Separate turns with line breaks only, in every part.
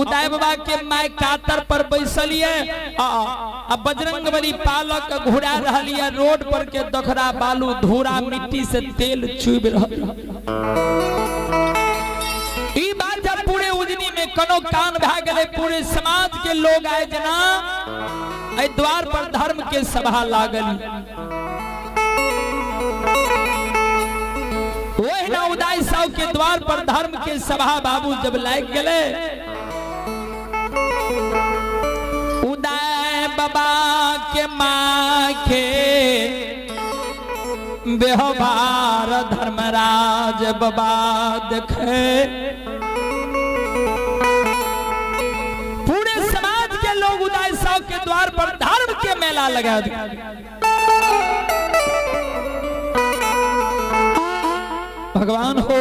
उदय बाबा के माय कातर पर बैसलिए बजरंगबली पालक घुरा रहलिए रोड पर के दखरा बालू धूरा मिट्टी से तेल चुब रहल। ई बात जब पूरे उजनी में कनो कान भा गए पूरे समाज के लोग आए जना ए द्वार पर धर्म के सभा लागल। वही ना उदय साहब के द्वार पर धर्म के सभा बाबू जब लाग गए उदय बाबा के माँ के व्यवहार धर्मराज बाबा देखे पूरे समाज के लोग उदय साहब के द्वार पर धर्म के मेला लगा दिया। भगवान हो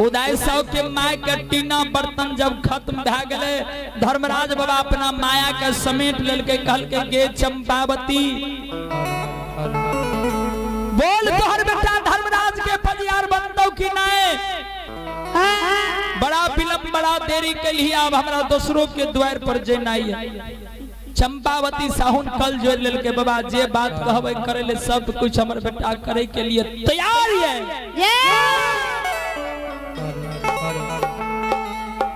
उदय साहब के माय के टीना बर्तन जब खत्म भ गए धर्मराज बाबा अपना माया के समेट लेके कहल के गे चंपावती बोल तोहर बेटा धर्मराज के पजियार बनतो कि नहीं। बड़ा विलंब बड़ा देरी के लिए अब हमरा दूसरों के द्वार पर जेनाई है। चंपावती साहुन कल जो लेल के बाबा जे बात कहबे करे ले सब कुछ हमर बेटा करे के लिए तैयार है।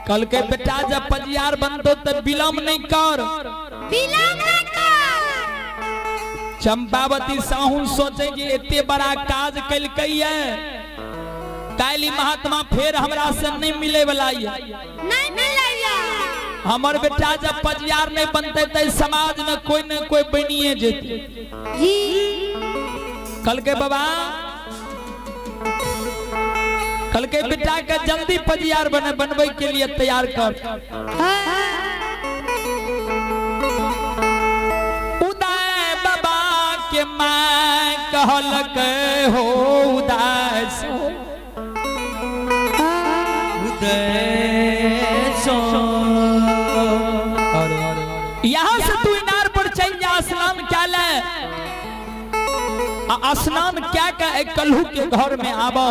कल के बेटा जब पजियार बनतो तो विलंब नहीं कर। चंपावती साहुन सोचे जे एते बड़ा काज कल कई है काली महात्मा फिर हमरा से नहीं मिले वाला है। नहीं मिलेगा हमर बेटा जब पजियार नहीं बनते तो समाज में कोई न कोई बनिए जेते जी। कल के बाबा कल के बेटा के जल्दी पजियार बनवे के लिए तैयार कर। उदय बाबा के मां कहल के हो उदय यहाँ से तू इनार पर चल जा स्नान क्या ले स्नान क्या का एक कल्हू के घर में आबो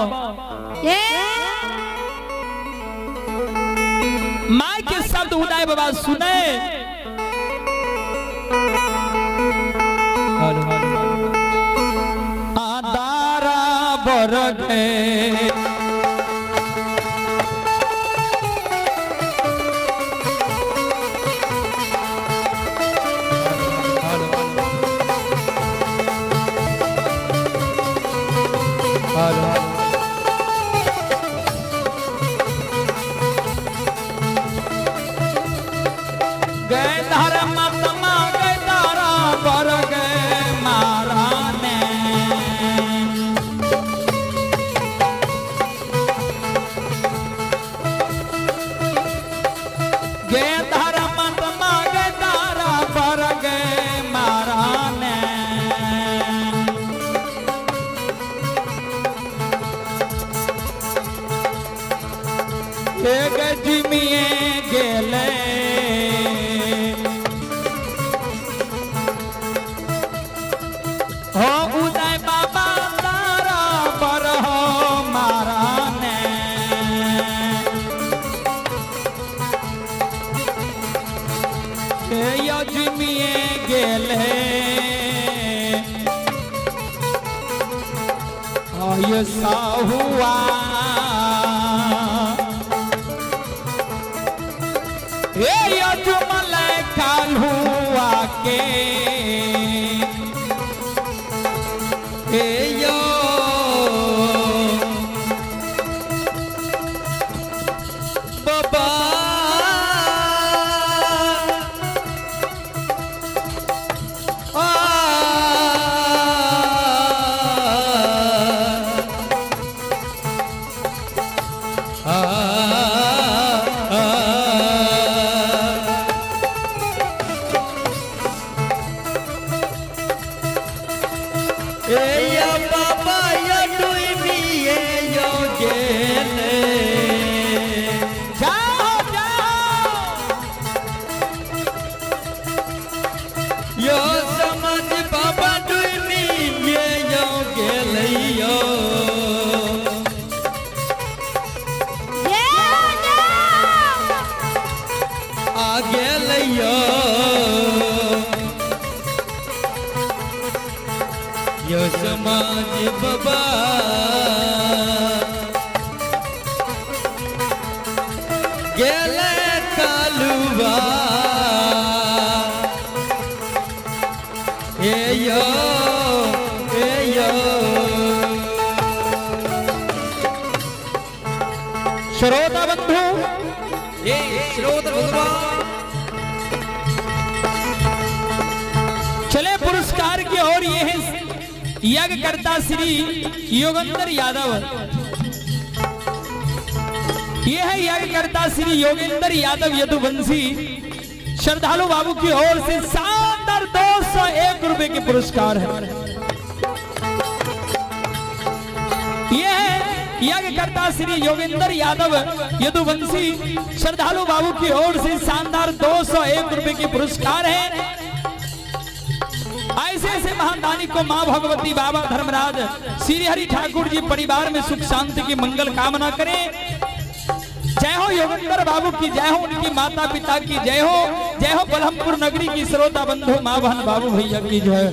माँ के शब्द उदय बाबा सुने आदारा बरगे हुआ यजमल काल हुआ के यो बाबा बाबा गेले कालुआ ए यो श्रोता बंधु चले पुरस्कार की ओर। ये है यज्ञकर्ता श्री योगेंद्र यादव। ये है यज्ञकर्ता श्री योगेंद्र यादव यदुवंशी श्रद्धालु बाबू की ओर से शानदार 201 रुपए के पुरस्कार है। ये है यज्ञकर्ता श्री योगेंद्र यादव यदुवंशी श्रद्धालु बाबू की ओर से शानदार 201 रुपए के पुरस्कार है। ऐसे ऐसे महादानी को मां भगवती बाबा धर्मराज श्री हरि ठाकुर जी परिवार में सुख शांति की मंगल कामना करें। जय हो योगेंद्र बाबू की जय हो, उनकी माता पिता की जय हो, जय हो बलहमपुर नगरी की श्रोता बंधु मां बहन बाबू भैया की जय।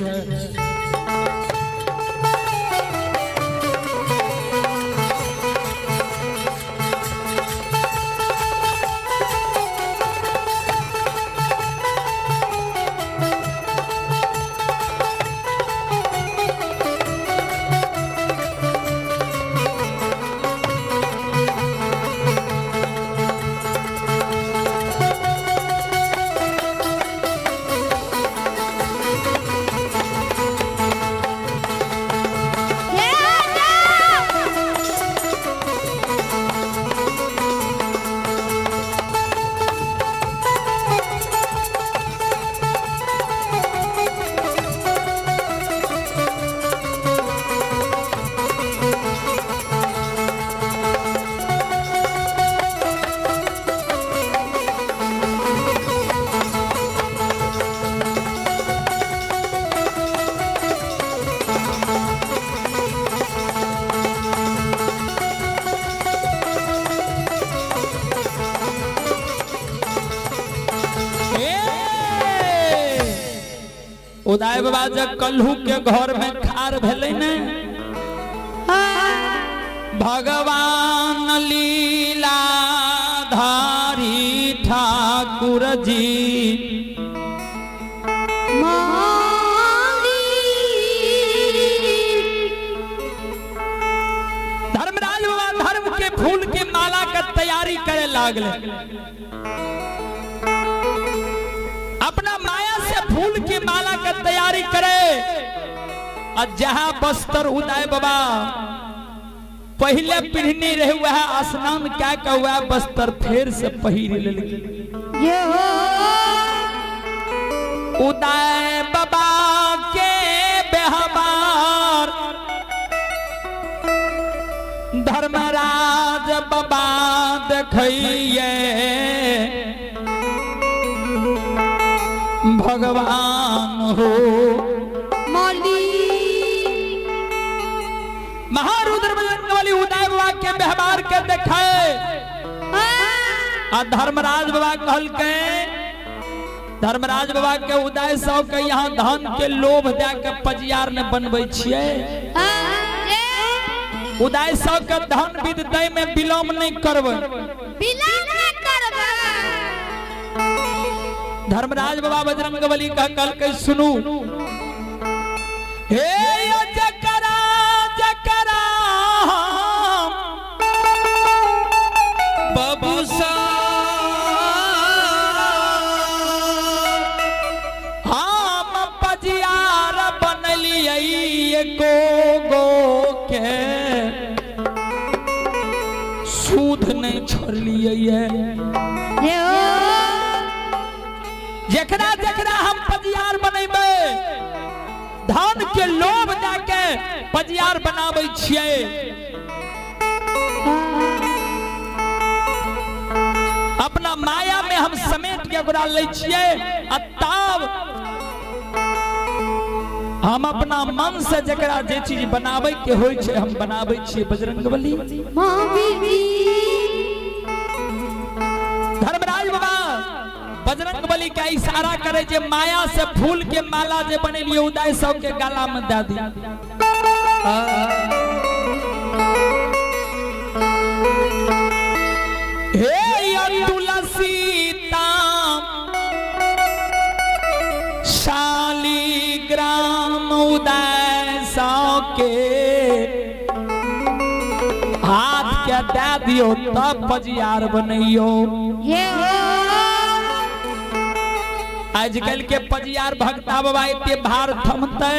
उदय बाबा जब कल्हू के घर में खार भेले ने भगवान लीला धारी ठाकुर जी धर्मराज बाबा धर्म के फूल के माला का तैयारी करे लागले। अपना माया से फूल की माला का तैयारी करे और जहां बस्तर उदय बाबा पहले पहने रहे हुआ है स्नान क्या का हुआ बस्तर फिर से पहिर ले उदय बाबा के व्यवहार धर्मराज बाबा देखिए भगवान हो महारुद्र बजरंगबली उदय बाबा के व्यवहार के देखे धर्मराज बाबा कहल के धर्मराज बाबा के उदय सौ के यहाँ धन के लोभ दे के पजियार ने बनबे छिए। उदय सौ के धन विद दय में विलोम नहीं करबे। धर्मराज बाबा बजरंगबली का कल के सुनू हे जकरा जकरा बबूसा हम पजियार बनलिए को गो के सूद नहीं छोड़लिए। जकरा जकरा हम पजियार बनेबे धन के लोभ देके पजियार बनाबै छियै। अपना माया में हम समेट के ओकरा लै छियै तब हम अपना मन से जकरा जे चीज बनाबै के होय छै हम बनाबै छियै। बजरंगबली धर्मराज बाबा बजरंगबली का इशारा करे जे माया से फूल के माला जे बनेलिए उदय सब के गला में दे दी। हे तुलसी शालिग्राम उदय के हाथ के दे दियो तब पजियार बनइयो। आजकल के पजियार भक्ता बाबा इतने भार थमते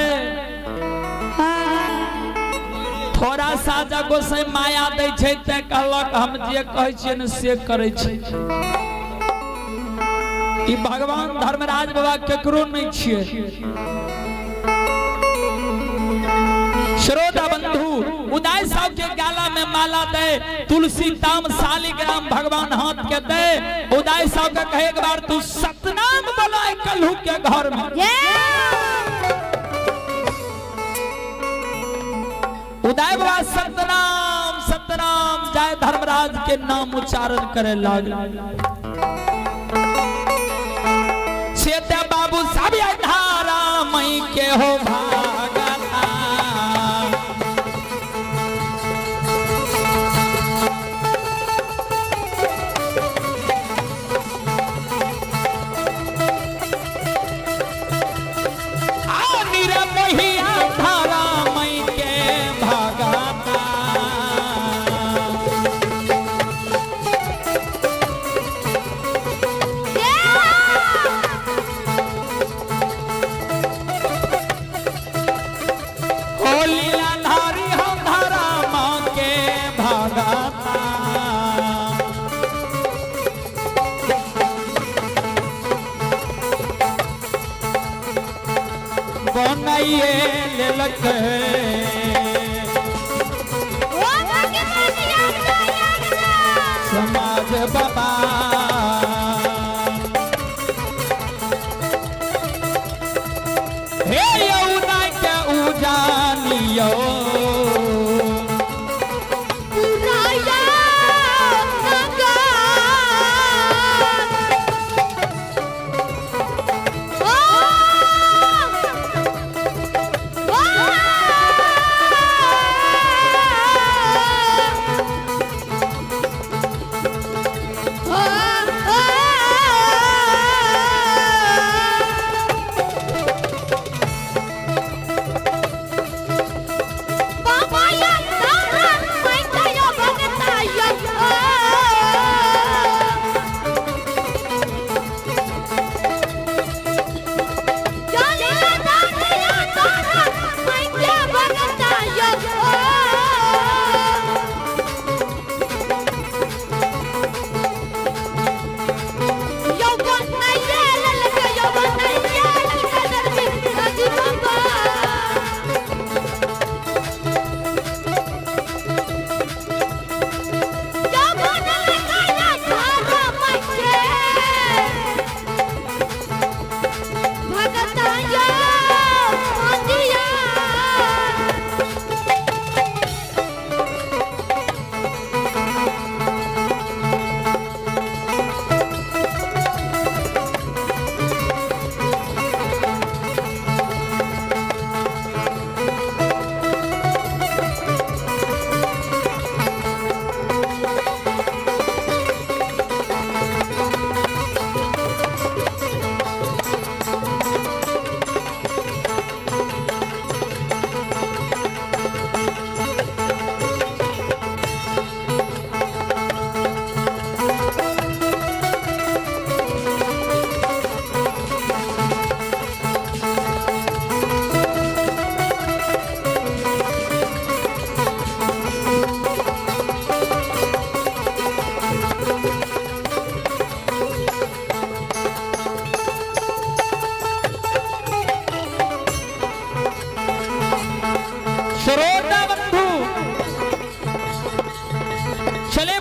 थोड़ा सा जगो से माया दे छे ते कहलक हम जे कहै छियै न से करै छी। ई भगवान धर्मराज बाबा केकरो नहीं छियै। श्रोता बंधु उदय साहब के गाला में माला दे तुलसी ताम शालिग्राम भगवान हाथ के दे उदय साहब के कहे एक बार तू सतनाम बोलाए कल्हू के घर में। उदय बाबा सतनाम सतनाम जय धर्मराज के नाम उच्चारण करे लागल। सीता बाबू सब धारा मई के हो भागता समाज बाबा हे यौना के उजानियो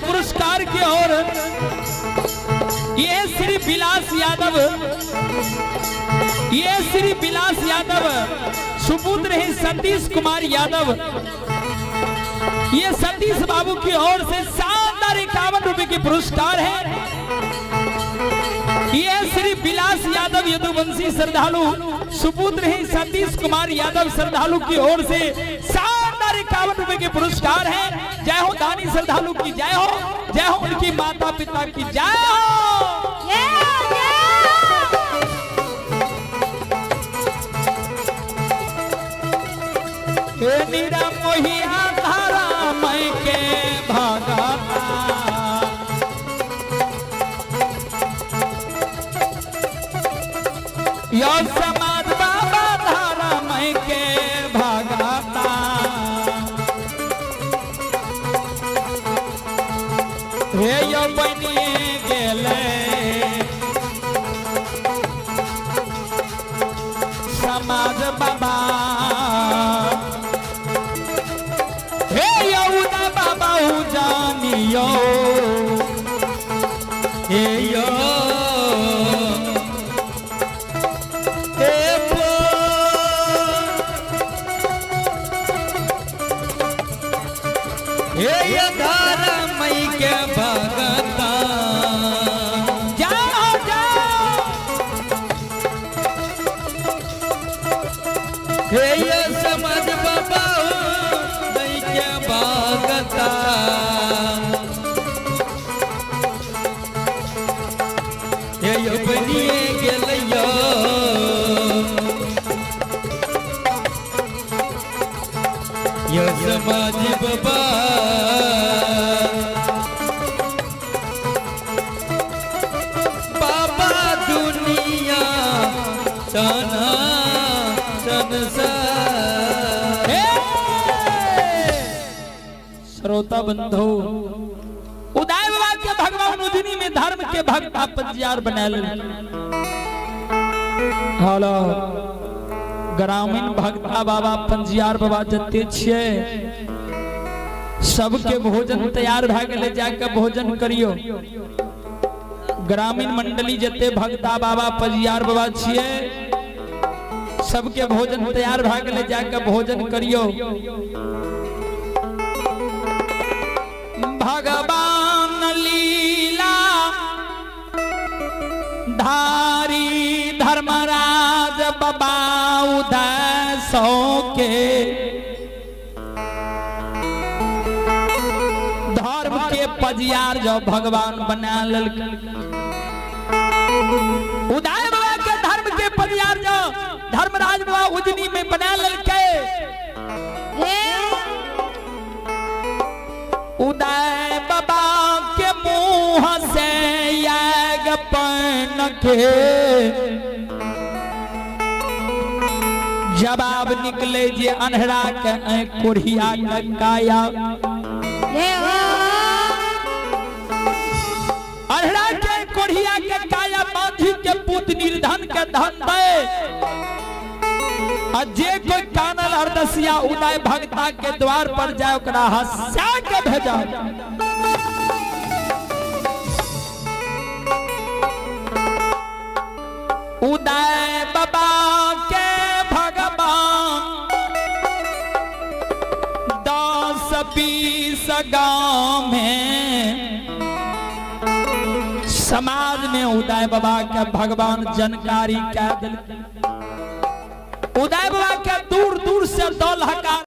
पुरस्कार की ओर ये श्री बिलास यादव सुपुत्र है सतीश कुमार यादव। ये सतीश बाबू की ओर से शानदार 51 रुपए की पुरस्कार है। ये श्री बिलास यादव यदुवंशी श्रद्धालु सुपुत्र है सतीश कुमार यादव श्रद्धालु की ओर से ₹51 के पुरस्कार हैं। जय हो दानी श्रद्धालु की जय हो, जय हो उनकी माता पिता की जय हो। नीरा मोहिया धारा मैं के भगता यो समाज बाबा धारा मैं के भगता हे यो बनी गेले समाज बाबा जानियो हे यो हे धारा मई के भगता जाओ जाओ हे ये समझ बाबा मई के भगता बनिए गेलियो यो समाज बाबा बाबा दुनिया तना संसार। श्रोता बंधु उदय बाबा के भगवान उजनी में धर्म के भक्ता पंजियार बनाल हेलो ग्रामीण भक्ता बाबा पंजियार बाबा जते छे सबके भोजन तैयार भ गेले जाके भोजन करियो। ग्रामीण मंडली जते भक्ता बाबा पंजियार बाबा छिए सबके भोजन तैयार भ गेले जाके भोजन करियो। भगवान लीला धारी धर्मराज बाबा उदय सो के धर्म के पंजियार जो भगवान बना ललके उदय बाबा के धर्म के पंजियार जो धर्मराज बाबा उजनी में बना ललके उदय बाबा के मुंह से यज्ञ के जवाब निकले जे अन्हरा के कोढ़िया के काया अन्हरा के कोढ़िया के काया मांझी के पुत निर्धन के धन दे जे कोई कानल हरदसिया उदय भक्ता के द्वार पर जाए ओकरा हंसा के भेजा। उदय बाबा के भगवान 10-20 गांव में समाज में उदय बाबा के भगवान जानकारी कह दिल। उदय बाबा के दूर दूर से दौल हकार